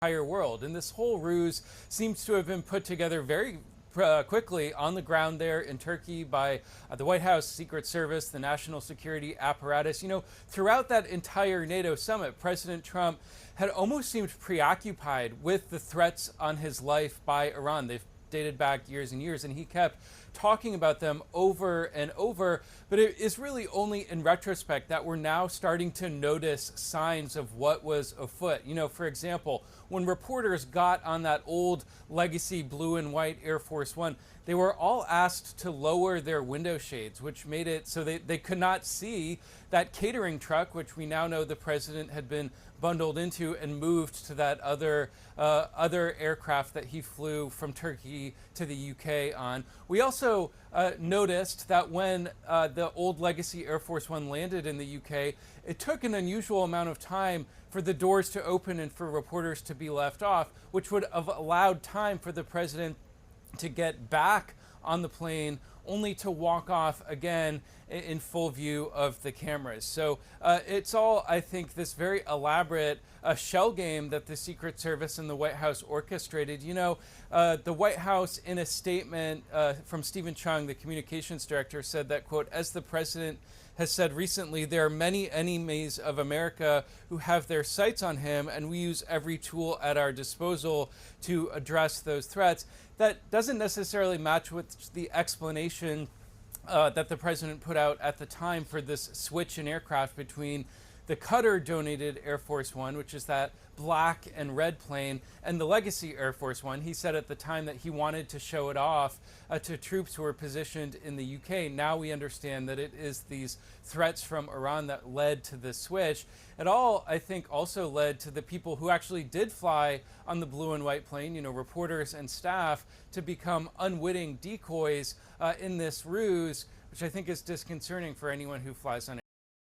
entire world. And this whole ruse seems to have been put together very quickly on the ground there in Turkey by the White House, Secret Service, the national security apparatus. You know, throughout that entire NATO summit, President Trump had almost seemed preoccupied with the threats on his life by Iran. They've dated back years and years, and he kept talking about them over and over. But it is really only in retrospect that we're now starting to notice signs of what was afoot. You know, for example, when reporters got on that old legacy blue and white Air Force One, they were all asked to lower their window shades, which made it so they could not see that catering truck, which we now know the president had been bundled into and moved to that other aircraft that he flew from Turkey to the UK on. We also noticed that when the old legacy Air Force One landed in the UK, it took an unusual amount of time for the doors to open and for reporters to be left off, which would have allowed time for the president to get back on the plane, only to walk off again in full view of the cameras. So it's all, I think, this very elaborate shell game that the Secret Service and the White House orchestrated. You know, the White House, in a statement from Stephen Chung, the communications director, said that, quote, "As the president has said recently, there are many enemies of America who have their sights on him, and we use every tool at our disposal to address those threats." That doesn't necessarily match with the explanation that the president put out at the time for this switch in aircraft between the Qatar-donated Air Force One, which is that black and red plane, and the legacy Air Force One. He said at the time that he wanted to show it off to troops who were positioned in the UK. Now we understand that it is these threats from Iran that led to this switch. It all, I think, also led to the people who actually did fly on the blue and white plane, you know, reporters and staff, to become unwitting decoys in this ruse, which I think is disconcerting for anyone who flies on